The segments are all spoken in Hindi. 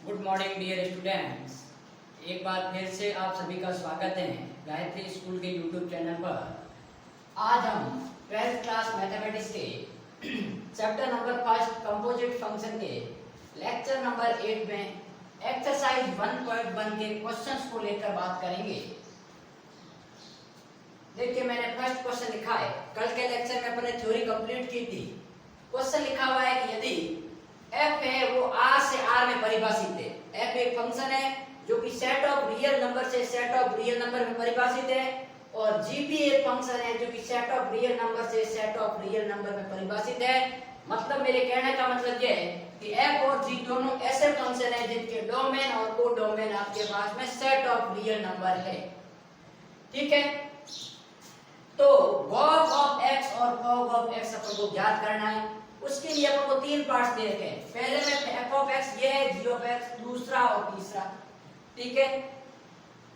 Good morning dear students. एक बार फिर से आप सभी का स्वागत है गायत्री स्कूल के यूट्यूब चैनल पर। आज हम 12th क्लास मैथमेटिक्स के चैप्टर नंबर 1 कंपोजिट फंक्शन के लेक्चर नंबर 8 में एक्सरसाइज 1.1 के क्वेश्चंस को लेकर बात करेंगे। देखिए, मैंने फर्स्ट क्वेश्चन लिखा है। कल के लेक्चर में अपने थ्योरी कंप्लीट की थी। क्वेश्चन लिखा हुआ है कि यदि f है वो r से r में परिभाषित है। f एक फंक्शन है जो कि सेट ऑफ रियल नंबर से सेट ऑफ रियल नंबर में परिभाषित है, और g भी एक फंक्शन है जो कि सेट ऑफ रियल नंबर से सेट ऑफ रियल नंबर में परिभाषित है। मतलब मेरे कहने का मतलब ये है कि f और g दोनों ऐसे फंक्शन है जिनके डोमेन और कोडोमेन आपके पास में सेट ऑफ रियल नंबर है। ठीक है, तो gov ऑफ x और fog ऑफ x अपन को ज्ञात करना है। उसके लिए अपन को तीन पार्ट्स दे रखे हैं। पहले में f ऑफ x ये है, g ऑफ x दूसरा और तीसरा। ठीक है,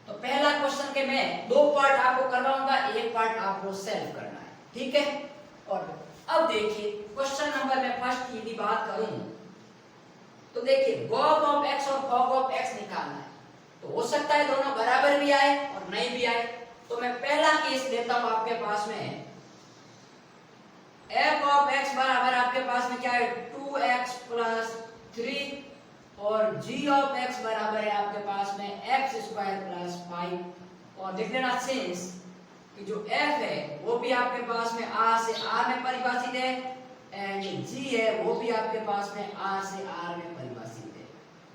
तो पहला क्वेश्चन के मैं दो पार्ट आपको करवाऊंगा, एक पार्ट आपको सॉल्व करना है। ठीक है, और अब देखिए क्वेश्चन नंबर में फर्स्ट की बात करूं तो देखिए gov ऑफ x और fog ऑफ x निकालना है। तो हो सकता है दोनों बराबर भी आए और नहीं भी आए। तो मैं पहला केस लेता हूं आपके पास में f ऑफ x बराबर आपके पास में क्या है 2x प्लस 3 और g ऑफ x बराबर है आपके पास में x स्क्वायर प्लस 5। और देख लेना सिंस कि जो f है वो भी आपके पास में r से r में परिभाषित है एंड g है वो भी आपके पास में r से r में परिभाषित है।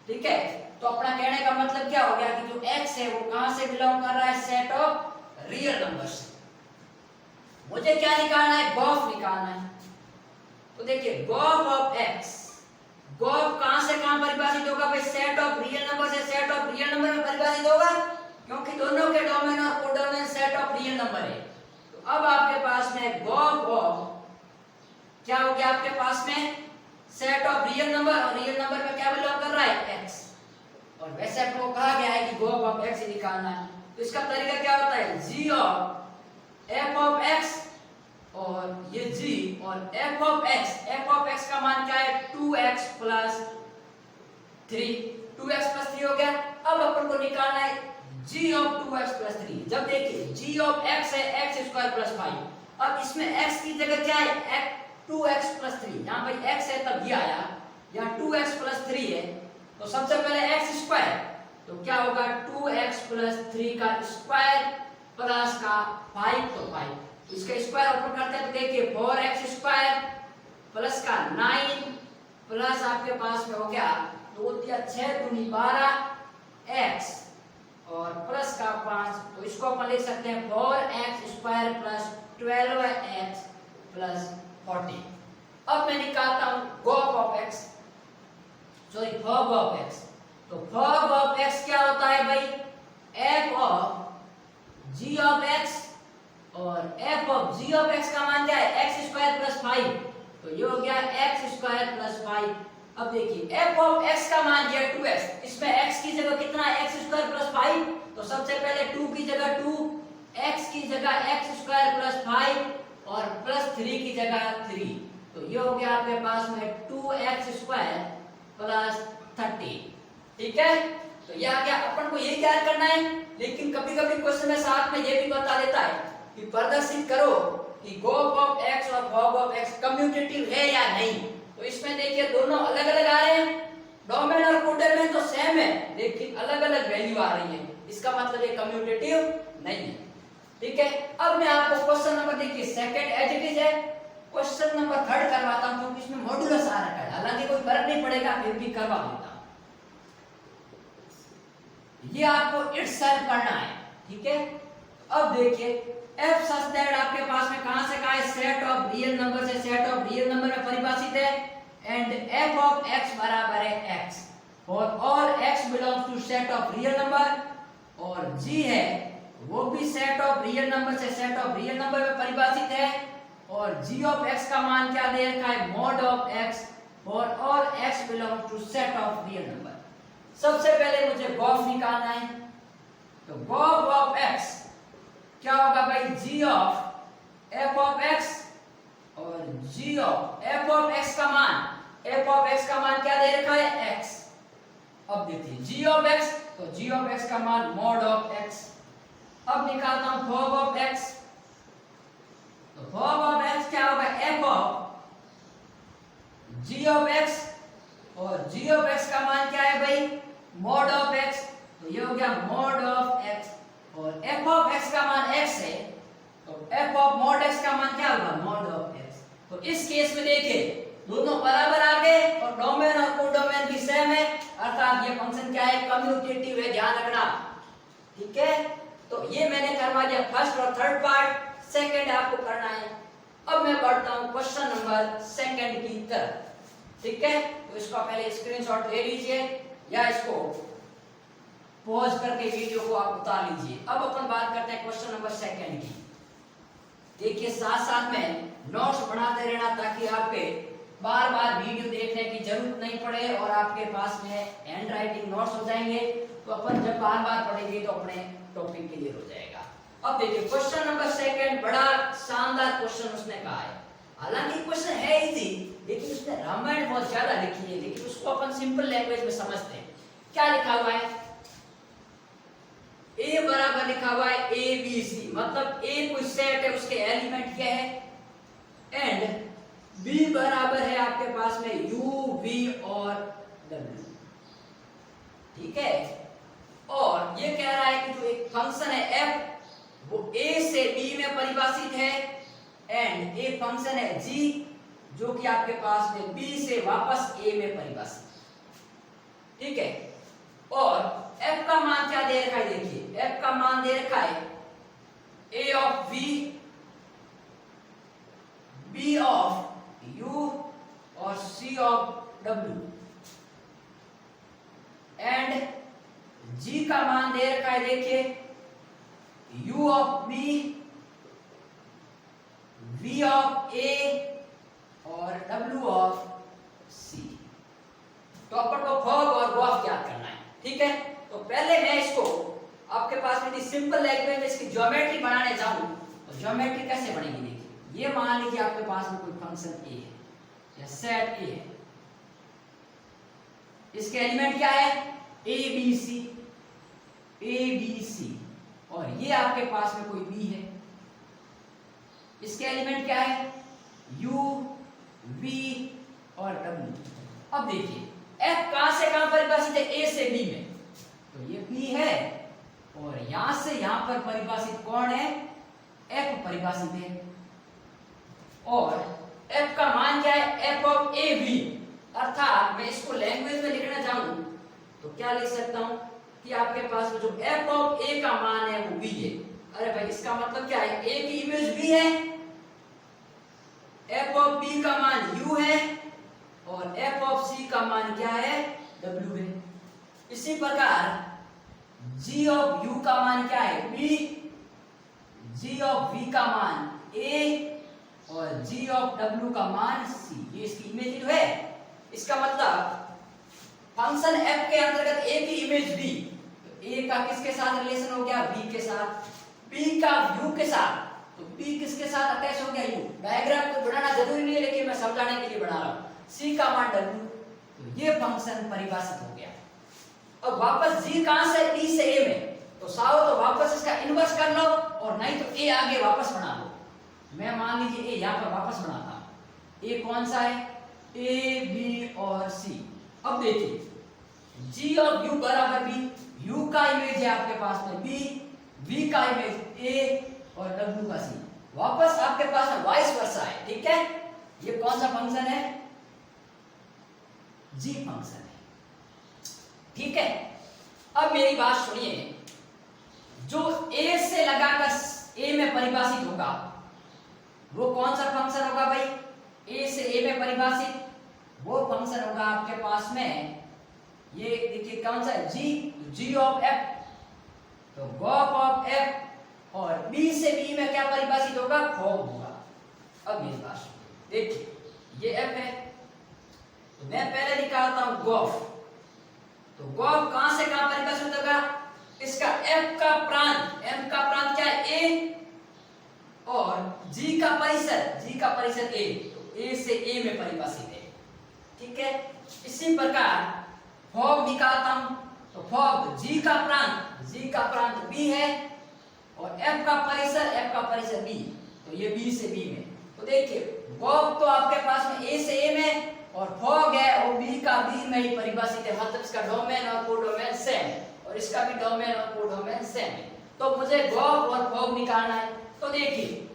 ठीक है, तो अपना कहने का मतलब क्या हो गया कि जो x है वो कहां से बिलोंग कर रहा है, सेट ऑफ रियल नंबर से। मुझे क्या निकालना है, गॉफ निकालना है। तो देखिए गॉफ ऑफ x, गॉफ कहां से कहां परिभाषित होगा भाई, सेट ऑफ रियल नंबर से सेट ऑफ रियल नंबर में परिभाषित होगा, क्योंकि दोनों के डोमेन और codomain set of real number है। तो अब आपके पास में गॉफ ऑफ क्या हो गया, आपके पास में सेट ऑफ रियल नंबर, और रियल नंबर में क्या बिलोंग कर रहा है, x। और वैसे आपको कहा गया है कि गॉफ ऑफ x निकालना है। तो इसका तरीका क्या होता है, g of f of x और ये g और f ऑफ x का मान क्या है 2x प्लस 3, 2x प्लस 3 हो गया। अब अपन को निकालना है g ऑफ 2x प्लस 3। जब देखिए g ऑफ x है x स्क्वायर प्लस 5। अब इसमें x की जगह क्या है 2x प्लस 3। यहाँ भाई x है तब ये आया, यहाँ 2x प्लस 3 है तो सबसे पहले x स्क्वायर, तो क्या होगा 2x प्लस 3 का स्क्वायर प्लस का 5, तो 5 इसका स्क्वायर ओपन करते हैं तो देखिए 4x स्क्वायर प्लस का 9 प्लस आपके पास में हो गया 2 या 6 दूनी 12 x और प्लस का 5, तो इसको अपन लिख सकते हैं 4x square plus 12x plus 40। अब मैं निकालता हूं Gauff of x, sorry fog of x। तो फॉग ऑफ x क्या होता है भाई, f of g of x और f of g of x का मान क्या है x स्क्वायर प्लस 5, तो ये हो गया x स्क्वायर प्लस 5। अब देखिए f ऑफ x का मान दिया 2x, इसमें x की जगह कितना है x स्क्वायर प्लस 5, तो सबसे पहले 2 की जगह 2, x की जगह x स्क्वायर प्लस 5 और प्लस 3 की जगह 3, तो ये हो गया आपके पास में 2x स्क्वायर प्लस 30। ठीक है, तो ये आ गया। अपन को ये याद करना है, लेकिन कभी-कभी क्वेश्चन में साथ में ये भी बता देता है कि प्रदर्शित करो कि गॉफ ऑफ x और फॉग ऑफ x कम्यूटेटिव है या नहीं। तो इसमें देखिए दोनों अलग-अलग आ रहे हैं, डोमेन और कोडोमेन तो सेम है लेकिन अलग-अलग वैल्यू आ रही है, इसका मतलब ये कम्यूटेटिव नहीं है। ठीक है, अब मैं आपको क्वेश्चन नंबर देखिए सेकंड एज इट इज है, क्वेश्चन नंबर 3 करवाता हूं क्योंकि इसमें मॉड्यूलस आ रखा है, हालांकि कोई फर्क नहीं पड़ेगा फिर भी करवा देता हूं। ये आपको इटसेल्फ करना है। ठीक है, अब देखिए f सच दैट आपके पास में कहां से कहां है, सेट ऑफ रियल नंबर से सेट ऑफ रियल नंबर में परिभाषित है एंड f ऑफ x बराबर है x और all x belongs to set of real number, और g है वो भी सेट ऑफ रियल नंबर से सेट ऑफ रियल नंबर में परिभाषित है, और g ऑफ x का मान क्या दे रखा है, मॉड ऑफ x और all x belongs to set of real number. सबसे पहले मुझे गॉफ निकालना है, तो गॉफ ऑफ x क्या होगा भाई, g of f of x और g of f of x का मान, f ऑफ x का मान क्या दे रखा है x, अब देखिए g ऑफ x, तो g ऑफ x का मान मॉड ऑफ x। अब निकालता हूं फॉग ऑफ x, तो फॉग ऑफ x क्या होगा, f of g of x, और g ऑफ x का मान क्या है भाई, मॉड ऑफ x, तो ये हो गया मॉड ऑफ x, और f ऑफ x का मान x है, तो f ऑफ मॉड x का मान क्या होगा, मॉड ऑफ x। तो इस केस में देखिए दोनों बराबर आ गए और डोमेन और कोडोमेन भी सेम है, अर्थात ये फंक्शन क्या है, कम्यूटेटिव है, ध्यान रखना, ठीक है। तो ये मैंने करवा दिया फर्स्ट और थर्ड पार्ट, सेकंड आपको करना है। अब मैं बढ़ता हूं क्वेश्चन नंबर सेकंड की तरफ, ठीक है। तो इसका पहले स्क्रीनशॉट ले लीजिए या इसको पॉज करके वीडियो को आप उतार लीजिए। अब अपन बात करते हैं क्वेश्चन नंबर सेकंड की। देखिए साथ साथ में नोट्स बनाते रहना ताकि आपके बार बार वीडियो देखने की जरूरत नहीं पड़े और आपके पास में हैंड राइटिंग नोट्स हो जाएंगे, तो अपन जब बार बार पढ़ेंगे तो अपने टॉपिक क्लियर हो जाएगा। अब देखिए क्वेश्चन नंबर सेकंड, बड़ा शानदार क्वेश्चन उसने कहा है। हालांकि क्वेश्चन है इजी, लेकिन उसने रामायण बहुत ज्यादा लिखी है, लेकिन उसको अपन सिंपल लैंग्वेज में समझते हैं। क्या लिखा हुआ है, ए बराबर लिखा हुआ है ए बी सी, मतलब ए कोई सेट है, उसके एलिमेंट क्या है, एंड बी बराबर है आपके पास में यू वी और डब्ल्यू, ठीक है। और ये कह रहा है कि जो एक फंक्शन है एफ वो ए से बी में परिभाषित है, एंड एक फंक्शन है जी जो कि आपके पास में बी से वापस ए में परिभाषित, ठीक है। और f का मान क्या दे रखा है, देखिए f का मान दे रखा है a of v, b of u और c of w, and g का मान दे रखा है देखिए u of b, v of a और w ऑफ c। तो अपन को फॉग और गॉफ ज्ञात करना है, ठीक है। तो पहले मैं इसको आपके पास में सिंपल लैंग्वेज में इसकी ज्योमेट्री बनाने जाऊं तो ज्योमेट्री कैसे बनेगी, देखिए ये मान लीजिए आपके पास में कोई फंक्शन a है या सेट a है, इसके एलिमेंट क्या है, a b c, और ये आपके पास में कोई b है, इसके एलिमेंट क्या है, u v और w। अब देखिए f कहां से कहां परिभाषित है, a से b में, तो ये b है, और यहां से यहां पर परिभाषित कौन है, f परिभाषित है, और f का मान क्या है, f ऑफ a b, अर्थात मैं इसको लैंग्वेज में लिखना चाहूं तो क्या लिख सकता हूं कि आपके पास में जो f ऑफ a का मान है वो b है। अरे भाई इसका मतलब क्या है, a की इमेज b है, f ऑफ b का मान u है, और f ऑफ c का मान क्या है, w है। इसी प्रकार g ऑफ u का मान क्या है, b, g ऑफ v का मान a और g ऑफ w का मान c। ये इसकी इमेज जो है, इसका मतलब फंक्शन f के अंतर्गत a की इमेज b, तो a का किसके साथ रिलेशन हो गया, b के साथ, b का u के साथ, तो b किसके साथ अटैच हो गया, u। डायग्राम को बनाना जरूरी नहीं है, लेकिन मैं समझाने के लिए बना रहा हूं। c का मान w, तो ये फंक्शन परिभाषित हो गया। अब वापस g कहां से, b से a में, तो साओ तो वापस इसका इन्वर्स कर लो, और नहीं तो a आगे वापस बना लो। मैं मान लीजिए a यहां पर वापस बनाता हूं, a कौन सा है, a b और c। अब देखिए g और u बराबर b, u का इमेज है आपके पास में b, v का इमेज a और w का c। वापस आपके पास में वाइस वर्सा है, ठीक है। ये कौन सा फंक्शन है, g फंक्शन है, ठीक है। अब मेरी बात सुनिए, जो a से लगाकर a में परिभाषित होगा वो कौन सा फंक्शन होगा भाई, a से a में परिभाषित वो फंक्शन होगा आपके पास में, ये देखिए कौन सा है, g ऑफ f, तो गॉफ ऑफ f, और b से b में क्या परिभाषित होगा, फॉग होगा। अब मेरी बात सुनिए, देखिए ये f है, तो मैं पहले निकालता हूं गॉफ, तो गॉफ कहां से कहां परिभाषित होगा, इसका f का प्रांत, m का प्रांत क्या है, a, और g का परिसर a, तो a से a में परिभाषित है, ठीक है। इसी प्रकार फॉग निकालता हूं तो फॉग जी का प्रांत बी है और एफ का परिसर बी, तो ये बी से बी में। तो देखिए फॉग तो आपके पास में ए से ए में और फॉग है वो बी का बी में ही परिभाषित है, मतलब इसका डोमेन और कोडोमेन सेम है और इसका भी डोमेन और कोडोमेन सेम है। तो मुझे गॉग और फॉग निकालना है। तो देखिए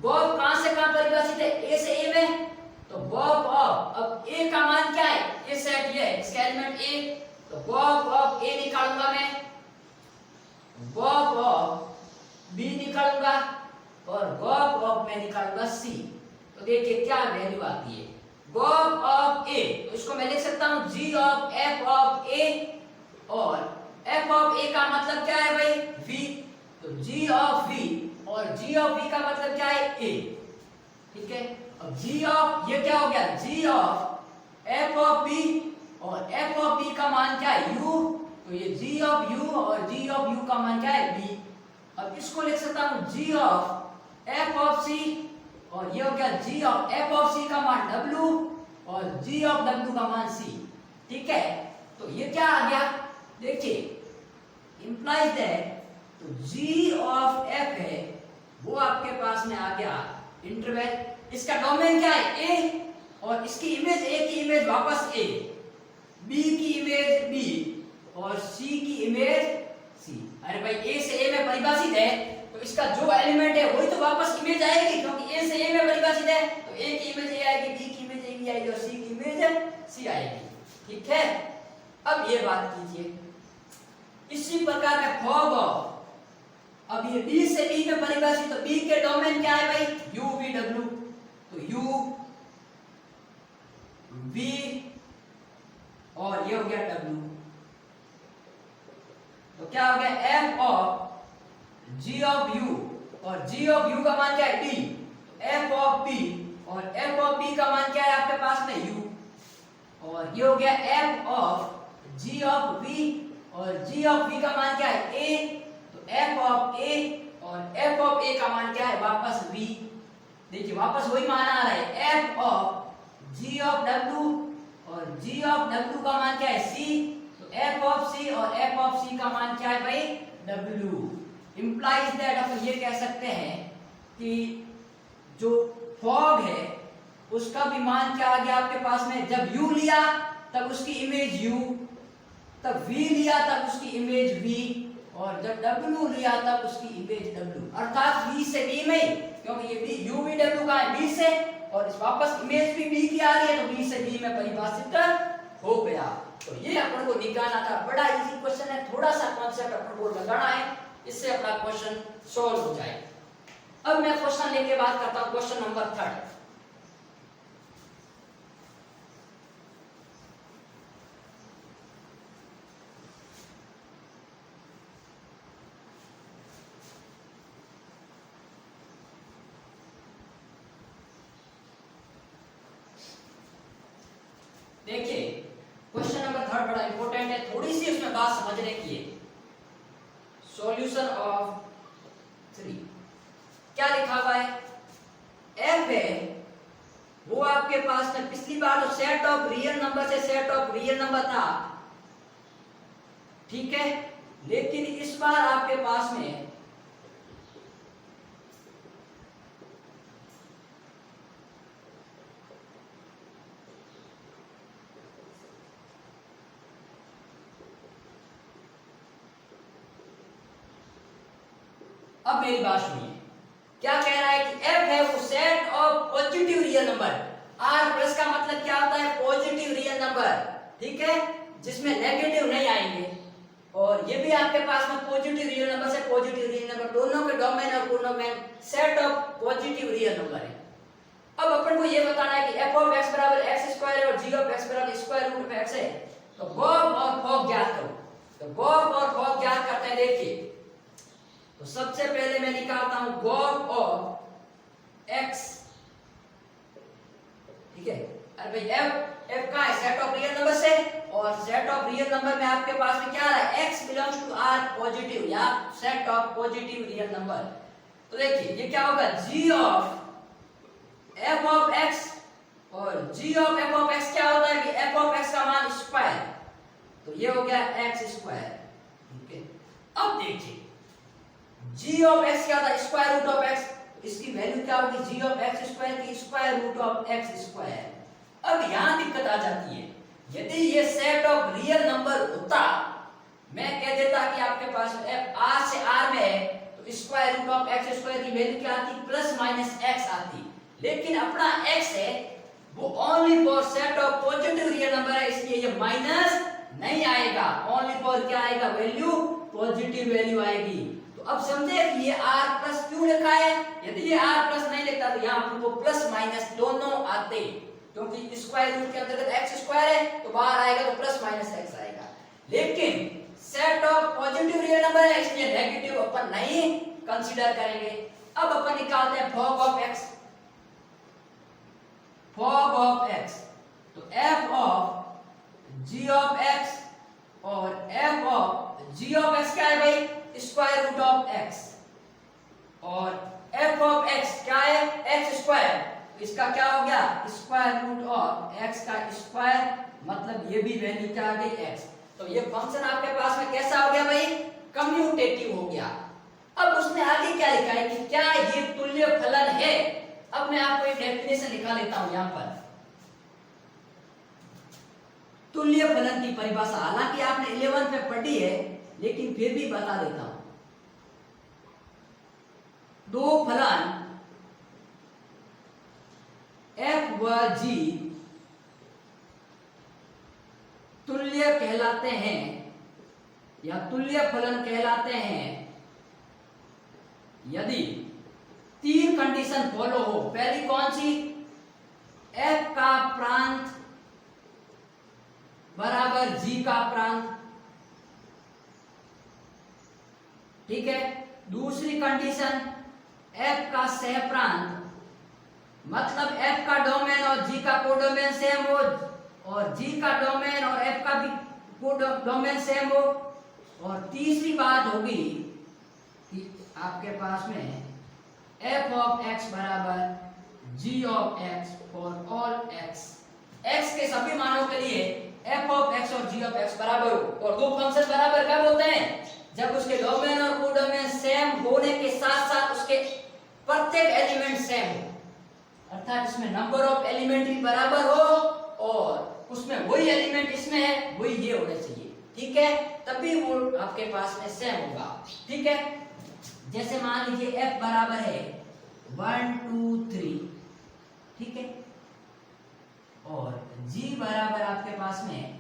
गॉग कहां से कहां परिभाषित है, ए से ए में, तो गॉग ऑफ, अब ए का मान क्या है, ए सेट ये है, इसका एलिमेंट ए, तो गॉग ऑफ ए निकालूंगा मैं, गॉग ऑफ बी निकालूंगा और गॉग ऑफ मैं निकालूंगा सी। तो देखिए क्या वैल्यू आती है गॉग ऑफ ए, तो इसको मैं लिख सकता हूं जी ऑफ एफ ऑफ ए, और एफ ऑफ ए का मतलब क्या है भाई v, तो g ऑफ v और g ऑफ v का मतलब क्या है a, ठीक है। अब g ऑफ ये क्या हो गया g of f of b और f ऑफ b का मान क्या है u, तो ये g ऑफ u और g ऑफ u का मान क्या है b। अब इसको लिख सकता हूं g of f of c और ये हो गया g of f of c का मान w और g ऑफ w का मान c, ठीक है। तो ये क्या आ गया देखिए implies that तो g ऑफ f है वो आपके पास में आ गया इंटरवल, इसका डोमेन क्या है a और इसकी इमेज a की इमेज वापस a, b की इमेज b और c की इमेज c। अरे भाई a से a में परिभाषित है तो इसका जो एलिमेंट है वही तो वापस इमेज आएगी, क्योंकि a से a में परिभाषित है तो a की इमेज a आएगी, b की इमेज a आएगी और c की इमेज c आएगी, ठीक है। अब ये बात कीजिए इसी प्रकार में फॉग ऑफ, अब ये b से b में परिभाषित, तो b के डोमेन क्या है भाई u v w, तो u v और ये हो गया w, तो क्या हो गया f of g of u और g ऑफ u का मान क्या है d, तो f ऑफ b और f ऑफ b का मान क्या है आपके पास में u, और ये हो गया f of g of v और g ऑफ v का मान क्या है a, तो f ऑफ a और f ऑफ a का मान क्या है वापस v। देखिए वापस वही मान आ रहा है f of g of w और g ऑफ w का मान क्या है c, तो f ऑफ c और f ऑफ c का मान क्या है भाई w। इंप्लाइज दैट अपन ये कह सकते हैं कि जो फॉग है उसका भी मान क्या आ गया आपके पास में, जब u लिया तब उसकी इमेज u, तब v लिया तब उसकी इमेज v और जब w लिया तब उसकी इमेज w, अर्थात v से b में ही, क्योंकि ये u v w का है b से और इस वापस इमेज भी b की आ रही है तो b से b में परिभाषित हो गया। तो ये अपन को निकालना था, बड़ा इजी क्वेश्चन है, थोड़ा सा कॉन्सेप्ट अपन को लगाना है, इससे अपना क्वेश्चन सॉल्व हो जाए। अब मैं क्वेश्चन लेके बात करता हूं, क्वेश्चन नंबर 3। देखिए क्वेश्चन नंबर 3 बड़ा इंपॉर्टेंट है, थोड़ी सी उसमें बात समझने की है। सॉल्यूशन ऑफ 3 क्या लिखा हुआ है, f है वो आपके पास में पिछली बार तो सेट ऑफ रियल नंबर से सेट ऑफ रियल नंबर था, ठीक है, लेकिन इस बार आपके पास में अब मेरी बात सुनिए, क्या कह रहा है कि f है वो set of positive real number, r plus का मतलब क्या होता है पॉजिटिव रियल नंबर, ठीक है, जिसमें नेगेटिव नहीं आएंगे, और ये भी आपके पास में पॉजिटिव रियल नंबर से पॉजिटिव रियल नंबर दोनों के डोमेन और codomain set of positive real number है। अब अपन को ये बताना है कि f ऑफ x बराबर x स्क्वायर और g ऑफ x बराबर स्क्वायर रूट में x है, तो गॉग और फॉग ज्ञात करो। तो गॉग और फॉग ज्ञात करते हैं, देखिए तो सबसे पहले मैं निकालता हूं गॉग ऑफ x, ठीक है। अरे भाई f का है सेट ऑफ रियल नंबर से, और सेट ऑफ रियल नंबर में आपके पास में क्या आ रहा है x belongs to r positive या set of positive real number. तो देखिए ये क्या होगा g of f of x और g of f of x क्या होता है कि f ऑफ x का मान स्क्वायर, तो तो ये हो गया एक्स स्क्वायर। ठीक है, अब देखिए जी ऑफ एक्स क्या था, स्क्वायर रूट ऑफ एक्स, इसकी वैल्यू क्या होगी, जी ऑफ एक्स स्क्वायर की square root of X square. अब यहां दिक्कत आ जाती है, यदि ये सेट ऑफ रियल नंबर होता, मैं कह देता कि आपके पास आर से आर में है, तो square root of X square की वैल्यू क्या आती, प्लस माइनस एक्स आती। लेकिन अपना एक्स है वो only for set of positive real number है, इसलिए ये माइनस नहीं आएगा, ओनली फॉर क्या आएगा, वैल्यू पॉजिटिव वैल्यू आएगी। तो अब समझे कि ये r प्लस क्यों लिखा है, यदि ये r प्लस नहीं लिखता तो यहाँ पर वो प्लस माइनस दोनों आते, क्योंकि स्क्वायर रूट के अंतर्गत x स्क्वायर है, तो बाहर आएगा तो प्लस माइनस x आएगा। लेकिन set of positive real number है, इसलिए नेगेटिव अपन नहीं कंसीडर करेंगे। अब अपन निकालते हैं fog of x, fog of x, तो f of g of x और f of g of x क्या है भाई, स्क्वायर रूट ऑफ x, और f ऑफ x क्या है, x स्क्वायर, इसका क्या हो गया, स्क्वायर रूट ऑफ x का स्क्वायर, मतलब ये भी वैल्यू क्या आ गई x। तो ये फंक्शन आपके पास में कैसा हो गया भाई, कम्यूटेटिव हो गया। अब उसने आगे क्या लिखा है कि क्या ये तुल्य फलन है। अब मैं आपको एक डेफिनेशन लिखा लेता हूं यहां पर, तुल्य फलन की परिभाषा, हालांकि आपने 11th में पढ़ी है लेकिन फिर भी बता देता हूं। दो फलन f व g तुल्य कहलाते हैं या तुल्य फलन कहलाते हैं यदि तीन कंडीशन फॉलो हो। पहली कौन सी, f का प्रांत बराबर g का प्रांत, ठीक है। दूसरी कंडीशन f का सह प्रांत, मतलब f का डोमेन और g का कोडोमेन सेम हो, और g का डोमेन और f का भी कोडोमेन सेम हो। और तीसरी बात होगी कि आपके पास में f ऑफ x बराबर g of x for all x, x के सभी मानों के लिए f ऑफ x और g ऑफ x बराबर हो। और दो फंक्शन बराबर कब होते हैं, जब उसके डोमेन और कोडोमेन सेम होने के साथ साथ उसके प्रत्येक एलिमेंट सेम हो, अर्थात इसमें नंबर ऑफ एलिमेंट भी बराबर हो और उसमें वही एलिमेंट इसमें है वही ये होने चाहिए, ठीक है, तभी वो आपके पास में सेम होगा। ठीक है, जैसे मान लीजिए f बराबर है 1 2 3, ठीक है, और g बराबर आपके पास में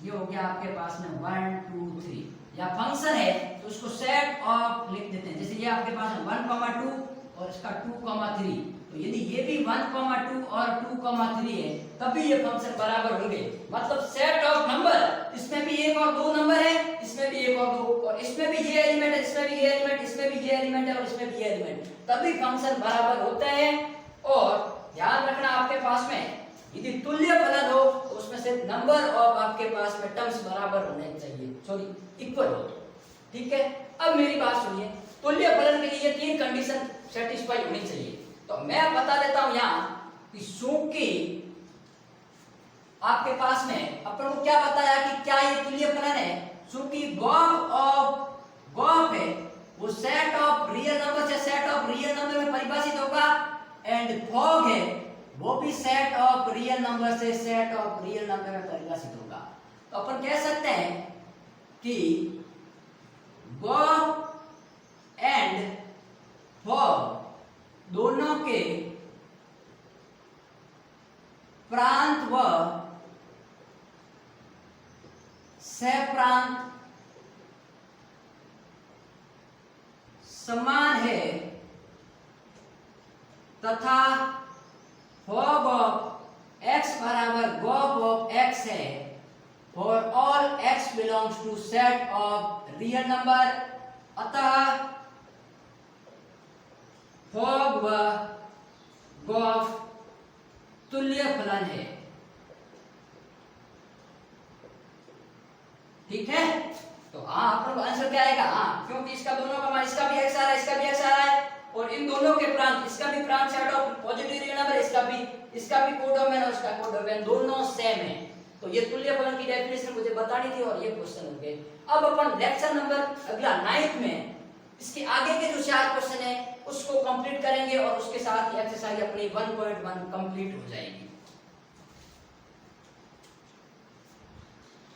ये हो गया आपके पास में 1 2 3, या फंक्शन है तो उसको सेट ऑफ लिख देते हैं। जैसे ये आपके पास में 1 2 और इसका 2 3, तो यदि ये भी 1 2 और 2 3 है तभी ये फंक्शन बराबर होंगे। मतलब सेट ऑफ नंबर, इसमें भी एक और दो नंबर है, इसमें भी एक और दो, और इसमें भी ये एलिमेंट है, इसमें भी ये एलिमेंट, इसमें भी ये एलिमेंट है और इसमें भी ये एलिमेंट, तभी फंक्शन बराबर होते हैं। और ध्यान रखना आपके पास में यदि तुल्य फलन हो तो उसमें से नंबर ऑफ आपके पास में टर्म्स बराबर होने चाहिए, सॉरी इक्वल हो, ठीक है। अब मेरी बात सुनिए, तुल्य फलन के लिए तीन कंडीशन सेटिस्फाई होनी चाहिए। तो मैं बता देता हूं यहां कि चूंकि आपके पास में अपन को क्या बताया कि क्या ये तुल्य फलन है, चूंकि गॉफ है वो सेट ऑफ रियल नंबर से सेट ऑफ रियल नंबर में परिभाषित होगा, एंड फॉग है वो भी सेट ऑफ रियल नंबर से सेट ऑफ रियल नंबर में परिभाषित होगा। तो अपन कह सकते हैं कि गॉफ एंड फॉग दोनों के प्रांत व सह-प्रांत समान है तथा फॉग ऑफ x बराबर गॉफ ऑफ x है for all x belongs to set of real number. अतः फॉग व गॉफ तुल्य फलन है, ठीक है। तो हाँ अपन आंसर क्या आएगा, हाँ, क्योंकि इसका दोनों का मान, इसका भी x आ रहा है, इसका भी x आ रहा है, और इन दोनों के प्रांत, इसका भी प्रांत set of positive real number, इसका भी कोडोमेन और इसका कोडोमेन दोनों सेम है, तो ये तुल्य फलन की डेफिनेशन मुझे बतानी थी और ये क्वेश्चन हो गए। अब अपन लेक्चर नंबर अगला 9th में इसके आगे के जो 4 क्वेश्चन है उसको कंप्लीट करेंगे और उसके साथ ही एक्सरसाइज अपनी 1.1 कंप्लीट हो जाएगी।